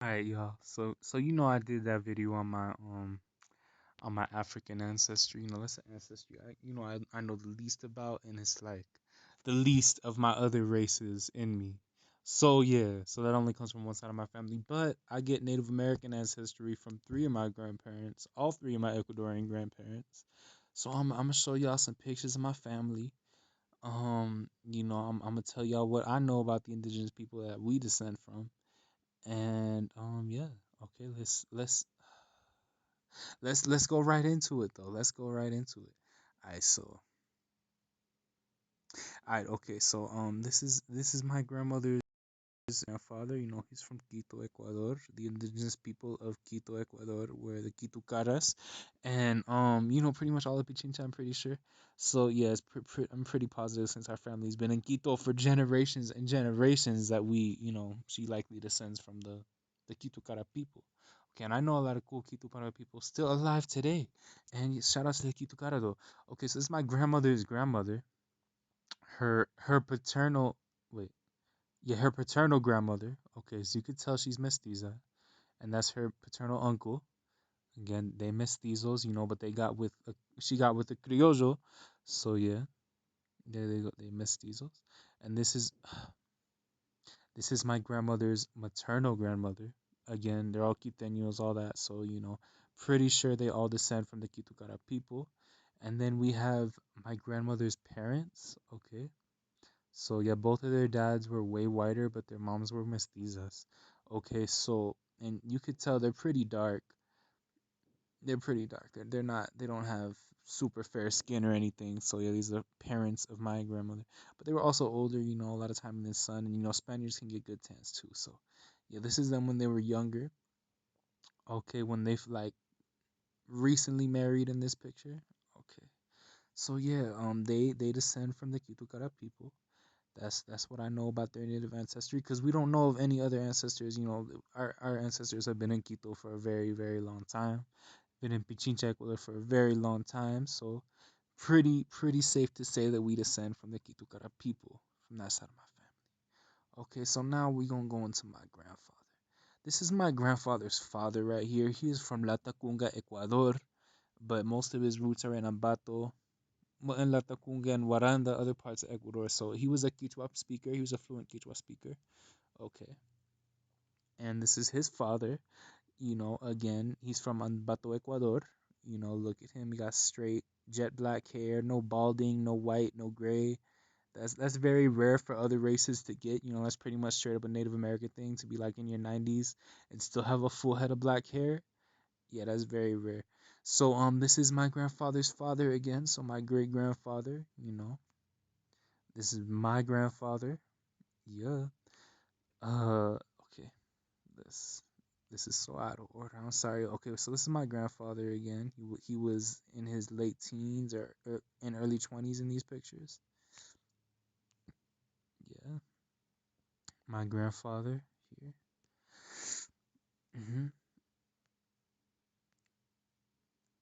All right, y'all. So I did that video on my African ancestry. That's an ancestry I know the least about, and it's like the least of my other races in me. So yeah, so that only comes from one side of my family, but I get Native American ancestry from three of my grandparents, all three of my Ecuadorian grandparents. So I'm gonna show y'all some pictures of my family. I'm gonna tell y'all what I know about the indigenous people that we descend from. And yeah, okay, let's go right into it though. Let's go right into it. Alright, so alright, okay, so this is my grandmother's grandfather. He's from Quito, Ecuador, the indigenous people of Quito, Ecuador, where the Quitucaras, and pretty much all of Pichincha, I'm pretty sure. So yeah, I'm pretty positive since our family's been in Quito for generations and generations that she likely descends from the Quitucara people. Okay, and I know a lot of cool Quitucara people still alive today. And shout out to the Quitucara though. Okay, so this is my grandmother's grandmother. Her paternal wait, yeah, her paternal grandmother. Okay, so you could tell she's mestiza, and that's her paternal uncle. Again, they mestizos, but she got with a criollo. So yeah, there they go, they mestizos. And this is my grandmother's maternal grandmother. Again, they're all Quiteños, all that. So pretty sure they all descend from the Quitucara people. And then we have my grandmother's parents. Okay, so yeah, both of their dads were way whiter, but their moms were mestizas. Okay, so and you could tell they're pretty dark. They're pretty dark. They're not. They don't have super fair skin or anything. So yeah, these are parents of my grandmother. But they were also older. A lot of time in the sun, and Spaniards can get good tans too. So yeah, this is them when they were younger. Okay, when they've like recently married in this picture. Okay, so yeah, they descend from the Quitucara people. That's what I know about their native ancestry because we don't know of any other ancestors. Our ancestors have been in Quito for a very, very long time, been in Pichincha, Ecuador for a very long time. So pretty safe to say that we descend from the Quitucara people from that side of my family. Okay, so now we're gonna go into my grandfather. This is my grandfather's father right here. He is from Latacunga, Ecuador, but most of his roots are in Ambato, well, in Latacunga and Waranda, other parts of Ecuador. So he was a Quechua speaker. He was a fluent Quechua speaker. Okay. And this is his father. Again, he's from Ambato, Ecuador. Look at him. He got straight jet black hair, no balding, no white, no gray. That's very rare for other races to get. That's pretty much straight up a Native American thing to be like in your 90s and still have a full head of black hair. Yeah, that's very rare. So this is my grandfather's father again. So my great grandfather. This is my grandfather. Yeah. Okay. This this is so out of order. I'm sorry. Okay, so this is my grandfather again. He was in his late teens or in early 20s in these pictures. Yeah, my grandfather here. hmm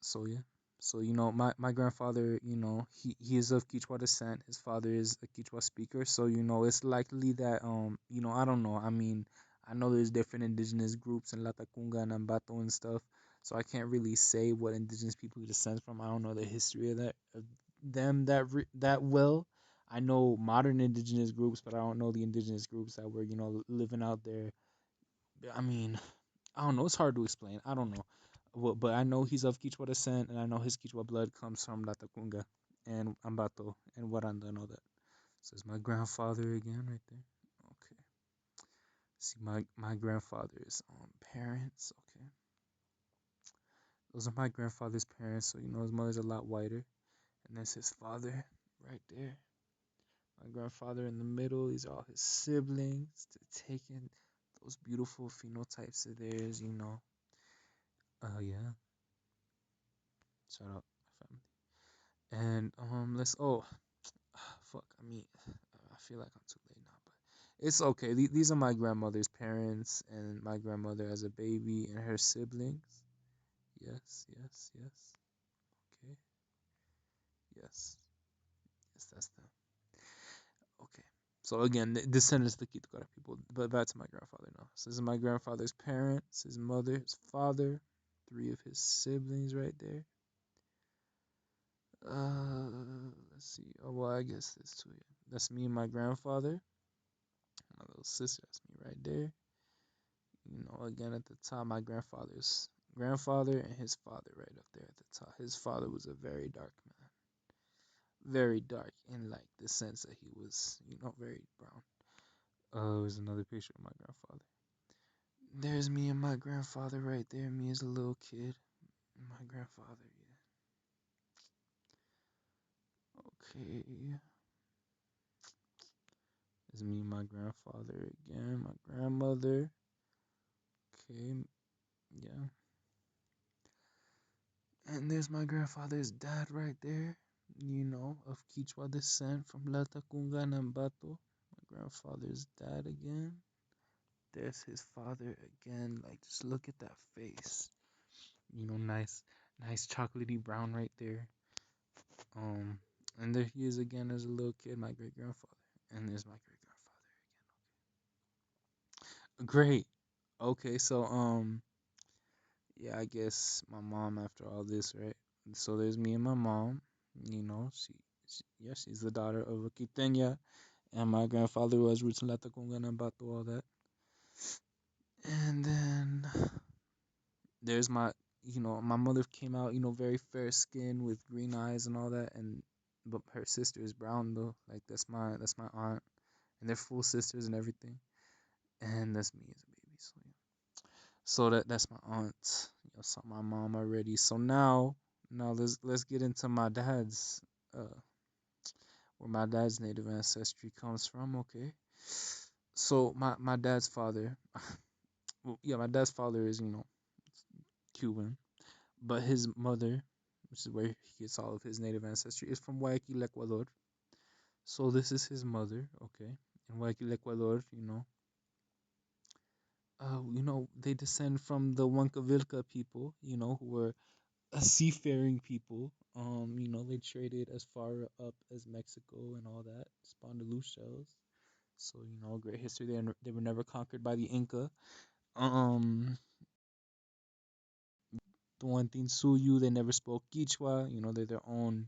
So yeah. So my grandfather, he is of Quechua descent. His father is a Quechua speaker. So it's likely that I don't know. I mean, I know there's different indigenous groups in Latacunga and Ambato and stuff. So I can't really say what indigenous people he descends from. I don't know the history of them that well. I know modern indigenous groups, but I don't know the indigenous groups that were living out there. I mean, I don't know. It's hard to explain. I don't know. Well, but I know he's of Quechua descent, and I know his Quechua blood comes from Latacunga and Ambato and Waranda and all that. So it's my grandfather again right there. Okay. See my grandfather's parents. Okay. Those are my grandfather's parents. So his mother's a lot whiter, and that's his father right there. My grandfather in the middle. These are all his siblings. They're taking those beautiful phenotypes of theirs. Yeah. Shout out my family. And let's fuck. I mean, I feel like I'm too late now, but it's okay. These are my grandmother's parents and my grandmother as a baby and her siblings. Yes, yes, yes. Okay. Yes, yes, that's them. Okay. So again, the descendants of the Kitukara people. But back to my grandfather now. So this is my grandfather's parents, his mother, his father, three of his siblings right there. Let's see. Oh well, I guess this too. Yeah. That's me and my grandfather. My little sister. That's me right there. Again at the top, my grandfather's grandfather and his father right up there at the top. His father was a very dark man, very dark in like the sense that he was, very brown. There's another picture of my grandfather. There's me and my grandfather right there. Me as a little kid. My grandfather, yeah. Okay. There's me and my grandfather again. My grandmother. Okay. Yeah. And there's my grandfather's dad right there. Of Quichua descent from Latacunga and Ambato. My grandfather's dad again. There's his father again. Like, just look at that face. Nice chocolatey brown right there. And there he is again as a little kid, my great grandfather. And there's my great grandfather again. Great. Okay, so yeah, I guess my mom after all this, right? So there's me and my mom. Yeah, she's the daughter of a Quiteña, and my grandfather was roots in Latacunga and Ambato, all that. And then there's my mother came out, very fair skin with green eyes and all that, but her sister is brown though. Like that's my aunt, and they're full sisters and everything. And that's me as a baby. So yeah. So that's my aunt. So my mom already. So now let's get into my dad's where my dad's native ancestry comes from. Okay. So my dad's father, well, yeah, my dad's father is Cuban, but his mother, which is where he gets all of his native ancestry, is from Guayaquil, Ecuador. So this is his mother. Okay. In Guayaquil, Ecuador, they descend from the Huancavilca people, who were a seafaring people. They traded as far up as Mexico and all that, spawned the loose shells. So, great history. They were never conquered by the Inca. Um, the one thing Suyu, they never spoke Quichua. They're their own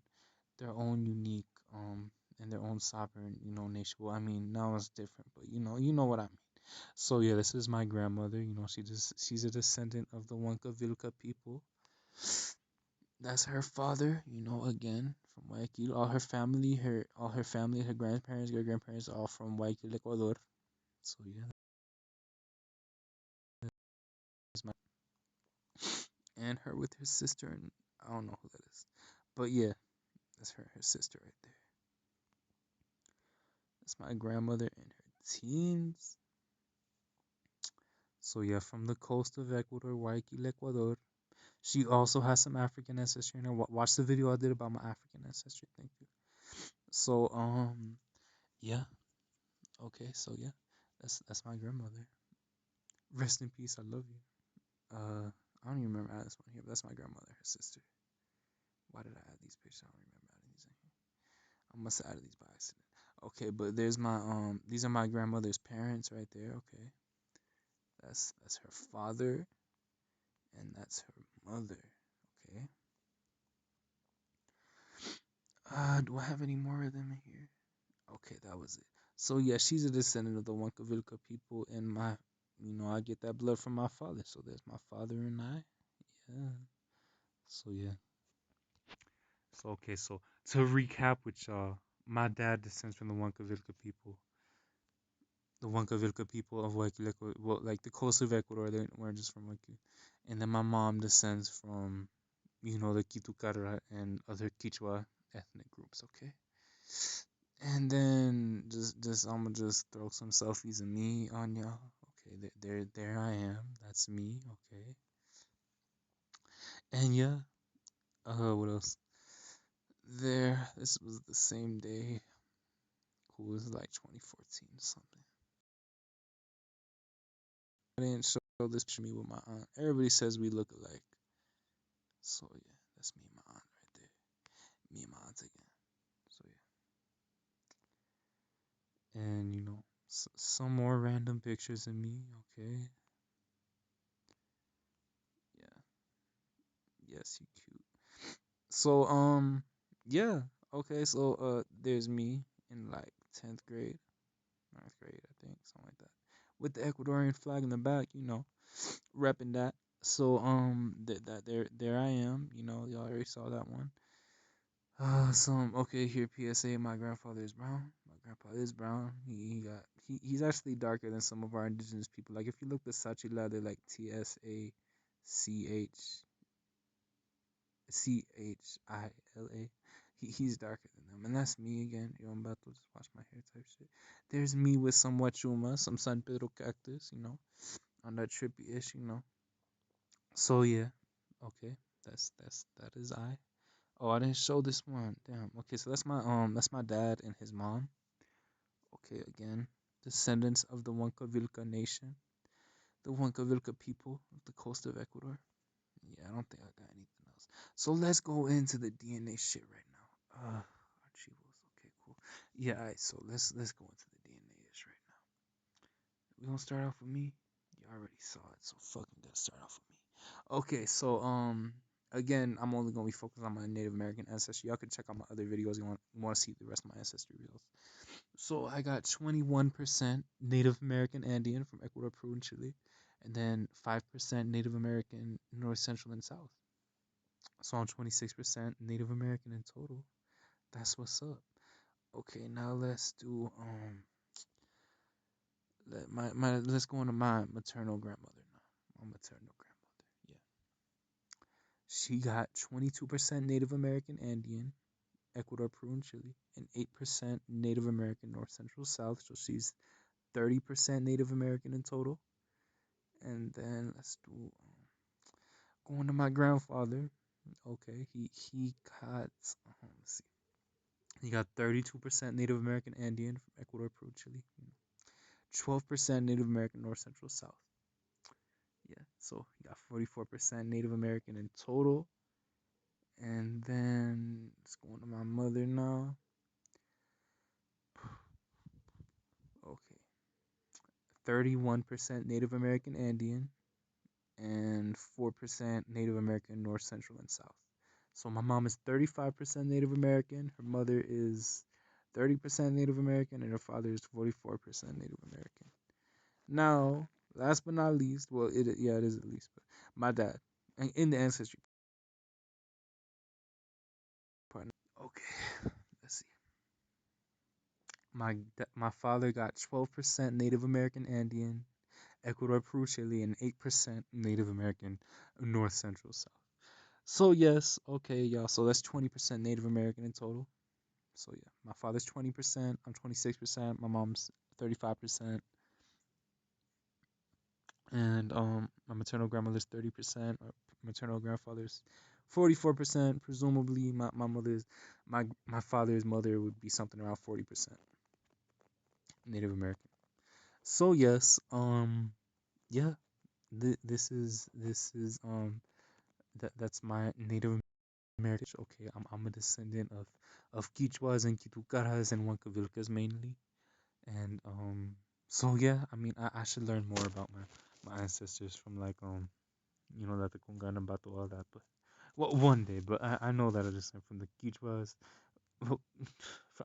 unique, and their own sovereign, nation. Well, I mean, now it's different, but you know what I mean. So yeah, this is my grandmother. She's a descendant of the Huancavilca people. That's her father, again from Guayaquil. All her family, her grandparents, great grandparents, are all from Guayaquil, Ecuador. So yeah, that's my and her with her sister, and I don't know who that is, but yeah, that's her sister right there. That's my grandmother in her teens. So yeah, from the coast of Ecuador, Guayaquil, Ecuador. She also has some African ancestry in her. Watch the video I did about my African ancestry. Thank you. So yeah. Okay, so yeah, that's my grandmother. Rest in peace. I love you. I don't even remember adding this one here, but that's my grandmother, her sister. Why did I add these pictures? I don't remember adding these in here. I must have added these by accident. Okay, but there's my these are my grandmother's parents right there. Okay, that's her father, and that's her mother. Okay. Do I have any more of them in here? Okay, that was it. So yeah, she's a descendant of the Huancavilca people, and I get that blood from my father. So there's my father and I. Yeah. So yeah. So okay, so to recap with y'all, my dad descends from the Huancavilca people. The Huancavilca people of Guayaquil, well, like the coast of Ecuador, they weren't just from Guayaquil. And then my mom descends from, the Kitucara and other Quichua ethnic groups, okay? And then just I'm gonna just throw some selfies of me on y'all. Okay, there I am. That's me, okay? And yeah, what else? This was the same day. Cool, it was like 2014 or something. I didn't show this picture of me with my aunt. Everybody says we look alike. So yeah, that's me and my aunt right there. Me and my aunt again. So yeah. And some more random pictures of me. Okay, yeah, yes, you cute. So yeah, okay. So there's me in like 10th grade, ninth grade, I think, something like that, with the Ecuadorian flag in the back. Repping that. So that there I am. Y'all already saw that one. Some okay here. PSA. My grandfather is brown. My grandpa is brown. He's actually darker than some of our indigenous people. Like if you look the Sachila, they're like Tsachila. He's darker than them, and that's me again. I'm about to just wash my hair type shit. There's me with some wachuma, some San Pedro cactus. On that trippy ish. So yeah, okay. That is I. Oh, I didn't show this one. Damn. Okay, so that's my dad and his mom. Okay, again, descendants of the Huancavilca nation, the Huancavilca people of the coast of Ecuador. Yeah, I don't think I got anything else. So let's go into the DNA shit right now. Archivos. Okay, cool. Yeah, alright, so let's go into the DNA ish right now. We gonna start off with me. You already saw it, so fucking gotta start off with me. Okay, so again, I'm only gonna be focused on my Native American ancestry. Y'all can check out my other videos. You want to see the rest of my ancestry reels. So I got 21% Native American Andean from Ecuador, Peru, and Chile, and then 5% Native American North, Central, and South. So I'm 26% Native American in total. That's what's up. Okay, now let's do let's go into my maternal grandmother now. My maternal grandmother. Yeah. She got 22% Native American Andean, Ecuador, Peru, and Chile, and 8% Native American North, Central, South. So she's 30% Native American in total. And then let's do going to my grandfather. Okay, he got let's see, he got 32% Native American Andean from Ecuador, Peru, Chile. 12% Native American North, Central, South. Yeah, so he got 44% Native American in total. And then let's go on to my mother now. Okay, 31% Native American Andean and 4% Native American North, Central, and South. So my mom is 35% Native American, her mother is 30% Native American, and her father is 44% Native American. Now, last but not least, well, it is at least, but my dad, in the ancestry partner. Okay, let's see. My father got 12% Native American Andean, Ecuador, Peru, Chile, and 8% Native American North, Central, South. So yes, okay, y'all. So that's 20% Native American in total. So yeah, my father's 20%, I'm 26%, my mom's 35%, and my maternal grandmother's 30%, my maternal grandfather's 44%. Presumably, my father's mother would be something around 40% Native American. So yes, yeah, this is that's my Native American. Okay, I'm a descendant of Quichuas and Kitucaras and Huancavilcas mainly. And so yeah, I mean, I should learn more about my ancestors from like like the Kungan and Bato, all that. But well, one day. But I know that I descend from the Quichuas. Well,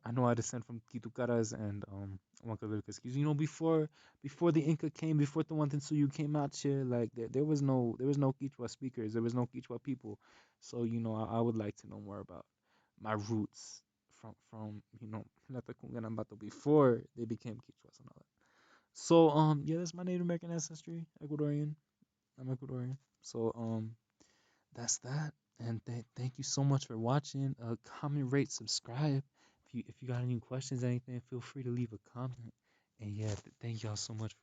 I know I descend from Kitucaras and Huancavilcas. 'Cause, before the Inca came, before the Tawantinsuyu came out here, like there was no Quichua speakers, there was no Quichua people. So I would like to know more about my roots from Lata Kungan and Bato before they became Quichuas and all that. So yeah, that's my Native American ancestry, Ecuadorian. I'm Ecuadorian. So that's that. And thank you so much for watching. Comment, rate, subscribe. If you got any questions, anything, feel free to leave a comment. And yeah, thank y'all so much